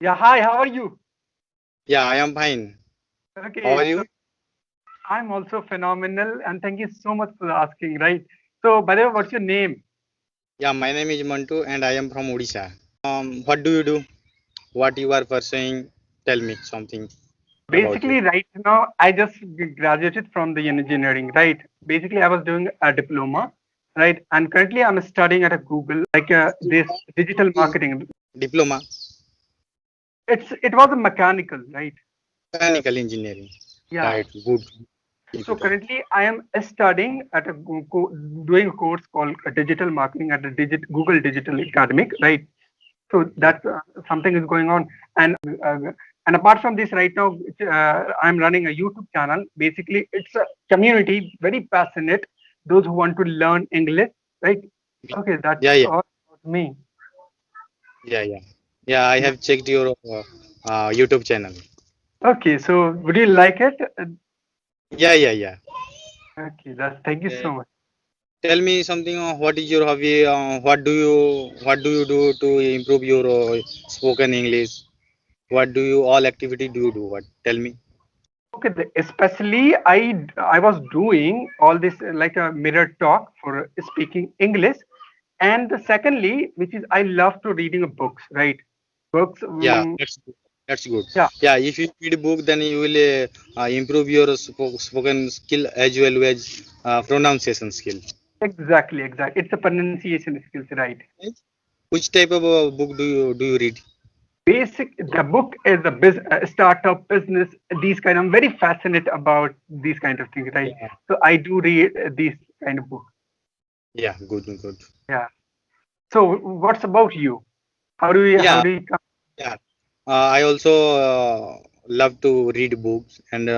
Yeah, hi, how are you? Yeah, I am fine. How Okay, are so you? I'm also phenomenal and thank you so much for asking, right? So, by the way, what's your name? Yeah, my name is Mantu and I am from Odisha. What do you do? What you are pursuing? Tell me something about you. Basically, right now, I just graduated from the engineering, right? Basically, I was doing a diploma, right? And currently, I'm studying at a Google, like this digital marketing. Diploma, It was a mechanical, right? mechanical engineering. Yeah. Right, good. Keep So it up. currently, I am studying at a doing a course called digital marketing at the Google Digital Academic, right? So Okay. that's something is going on, and apart from this, right now I'm running a YouTube channel. Basically, it's a community very passionate. Those who want to learn English, right? Okay, that's Yeah, yeah, all about me. yeah, yeah. Yeah, I Yeah. have checked your YouTube channel. Okay, so would you like it? Yeah, yeah, yeah. Okay, that's thank you Uh, so much. Tell me something. What is your hobby? What do you do to improve your spoken English? What do you all activity do you do? What? Tell me. Okay, especially I was doing all this like a mirror talk for speaking English, and the secondly, which is I love to reading books, right? Books, Yeah, that's good. That's good. yeah, Yeah, if you read a book, then you will improve your spoken skill as well as pronunciation skill. exactly, exactly. It's a pronunciation skills, right? Right? Which type of book do you read? Basic, the book is a startup business. These kind, I'm very fascinated about these kind of things, right? Yeah, So I do read these kind of books. yeah, good, good. Yeah. So what's about you? How Yeah, do you come? yeah. I also love to read books and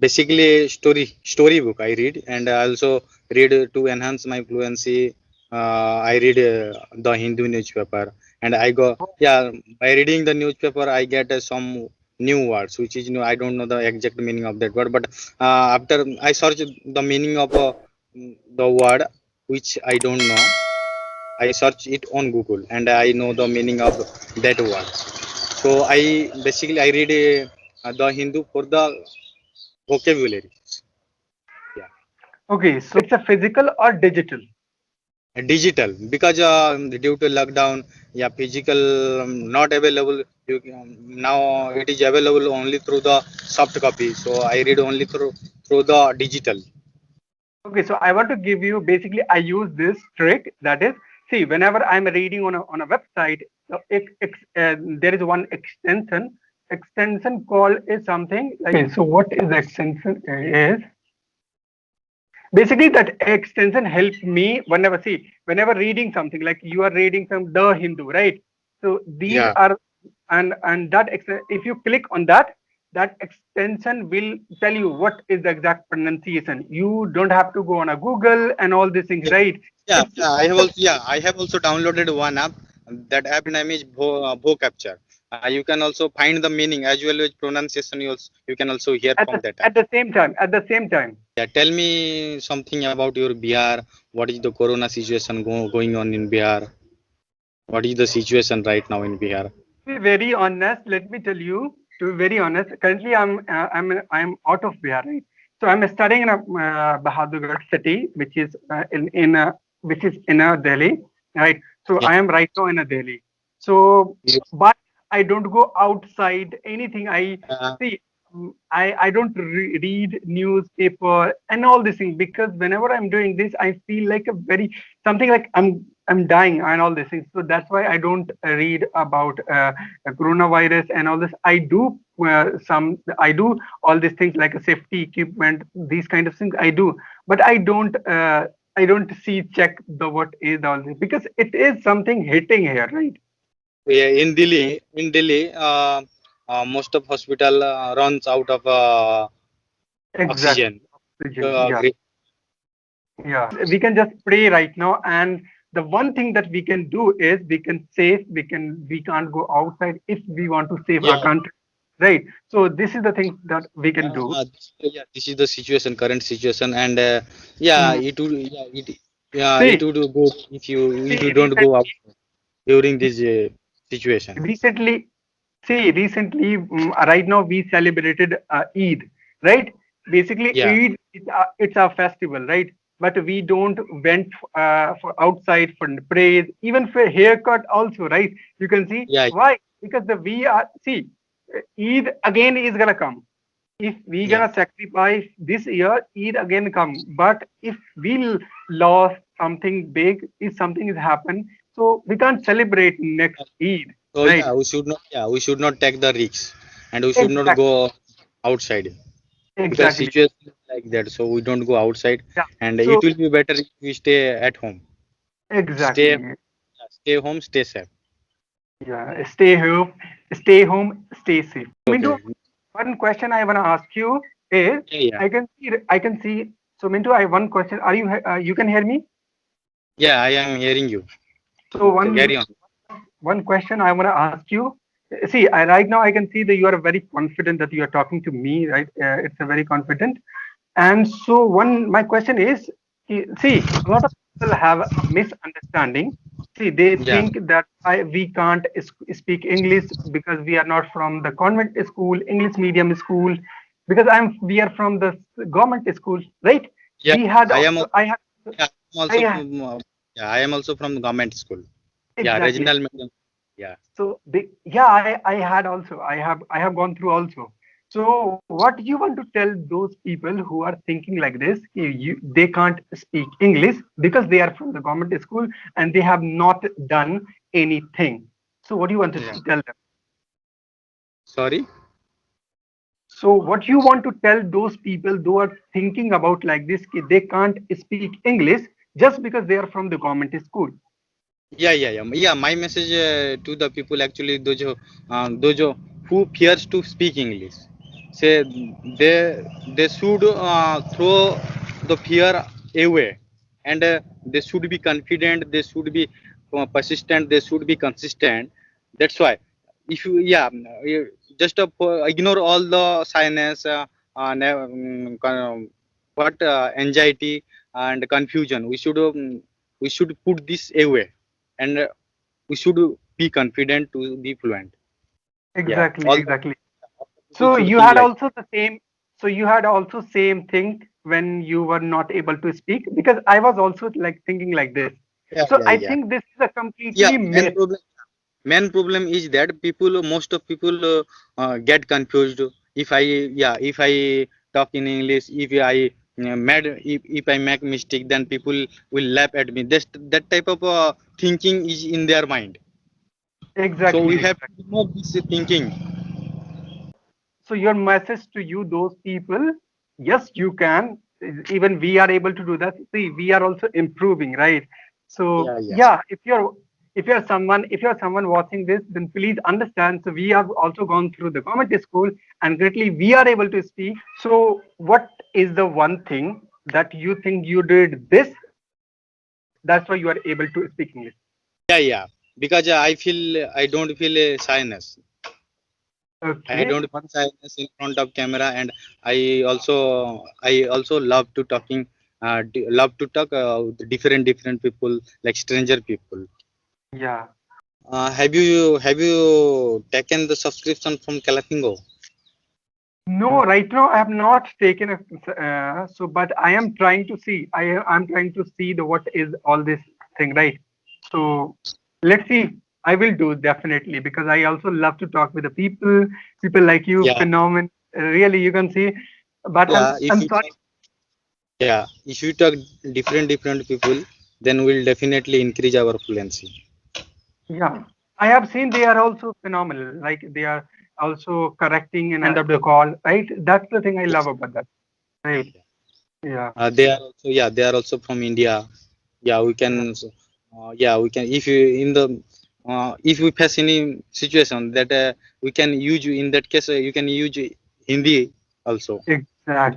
basically story book I read, and I also read to enhance my fluency. I read the Hindu newspaper, and I go, yeah, by reading the newspaper I get some new words which is new. I don't know the exact meaning of that word, but after I search the meaning of the word which I don't know, I search it on Google and I know the meaning of that word. So I basically I read the Hindu for the vocabulary. Yeah. Okay, so it's a physical or digital. Digital, because due to lockdown, yeah, physical not available. Now it is available only through the soft copy, so I read only through the digital. Okay, so I want to give you basically I use this trick that is see whenever I'm reading on a website, so there is one extension called is something like okay, so what is the extension is basically that extension helps me whenever see whenever reading something like you are reading from the Hindu, right? So these Yeah, are and that if you click on that, that extension will tell you what is the exact pronunciation. You don't have to go on a Google and all these things, yeah, right? yeah, It's yeah. I have also downloaded one app. That app name is vocapture. You can also find the meaning as well as pronunciation. You can also hear from that app. at the same time. Yeah, tell me something about your Bihar. What is the corona situation going on in Bihar? What is the situation right now in Bihar? To be very honest, let me tell you. To be very honest, currently I'm out of Bihar, right? So I'm studying in a Bahadurgarh city, which is in which is in a Delhi, right? So Yeah, I am right now in a Delhi. So, you- but I don't go outside anything. I uh, see. I don't read newspaper and all these things because whenever I'm doing this, I feel like a very something like I'm dying and all these things. So that's why I don't read about coronavirus and all this. I do all these things like a safety equipment, these kind of things I do, but I don't see check the what is all this because it is something hitting here, right? yeah, in Delhi, most of hospital runs out of Exactly. oxygen. Oxygen. Yeah. Agree. Yeah, we can just pray right now, and the one thing that we can do is we can't go outside if we want to save our Yeah, country, right? So this is the thing that we can yeah, do. yeah. This is the situation, current situation, and yeah, Mm. it would go if you See, don't go out during this situation. Recently, right now we celebrated Eid, right? Basically, Yeah, Eid it's our festival, right? But we don't went for outside for praise, even for haircut also, right? You can see yeah, why, because the we are see Eid again is gonna come. If we yeah. gonna sacrifice this year, Eid again come. But if we lost something big, if something has happened, so we can't celebrate next Eid, So right? we should not take the risks, and we should not Exactly, go outside because exactly. situation is like that. So we don't go outside, Yeah. and it So will be better if we stay at home. Stay, exactly. stay home, stay safe. Yeah. Stay safe. Mintu, Okay. one question I wanna ask you is, Yeah, yeah, I can see. So Mintu, I have one question. Are you you can hear me? yeah. I am hearing you. So Carry on. one question I want to ask you. See, right now I can see that you are very confident that you are talking to me, right? It's a very confident. And so one, my question is, see, a lot of people have a misunderstanding. See, they Yeah, think that we can't speak English because we are not from the convent school, English medium school, because we are from the government school, right? yeah. We had I am. also, I had, Yeah, I'm also I from. Yeah, I am also from government school. Yeah, exactly. regional medium. Yeah. So yeah, I had also I have gone through also. So what you want to tell those people who are thinking like this, they can't speak English because they are from the government school and they have not done anything. So what do you want to Yeah. tell them? Sorry. So what you want to tell those people who are thinking about like this, they can't speak English just because they are from the government school. Yeah, yeah, yeah. Yeah, my message to the people actually those who fears to speak English, say they should throw the fear away, and they should be confident. They should be persistent. They should be consistent. That's why, if you you just ignore all the shyness, what anxiety and confusion. We should put this away, and we should be confident to be fluent. Yeah, Exactly, all the exactly. people So should you think had like. also the same. So you had also same thing when you were not able to speak because I was also like thinking like this. Yeah, So yeah, I yeah. think this is a Yeah, completely myth. main problem is that most of people get confused. If I, yeah, if I talk in English, if I make mistake, then people will laugh at me. That type of thinking is in their mind. So Exactly, we have exactly. to remove this thinking. So your message to you, those people, yes, you can. Even we are able to do that. See, we are also improving, right? So Yeah, yeah. yeah, if you're someone watching this, then please understand. So we have also gone through the comedy school, and greatly we are able to speak. So what is the one thing that you think you did this? That's why you are able to speak English. Yeah, yeah. Because I don't feel shyness. I Okay. don't feel shyness in front of camera, and I also love to talking, love to talk with different people, like stranger people. Yeah. Have you taken the subscription from Kalafingo? No, right now I have not taken a so, but I am trying to see. I'm trying to see the what is all this thing, right? So let's see. I will do definitely because I also love to talk with the people like you, Yeah, phenomenon. Really, you can see. But yeah. I'm sorry. If you talk different people, then we'll definitely increase our fluency. Yeah, I have seen they are also phenomenal. Like they are also correcting and end of the call, right? That's the thing I love Yes. about that. Right. Yeah. They are also from India. Yeah, we can. Yeah. Yeah, we can. If you in the if we face any situation that we can use, in that case you can use Hindi also. Exactly.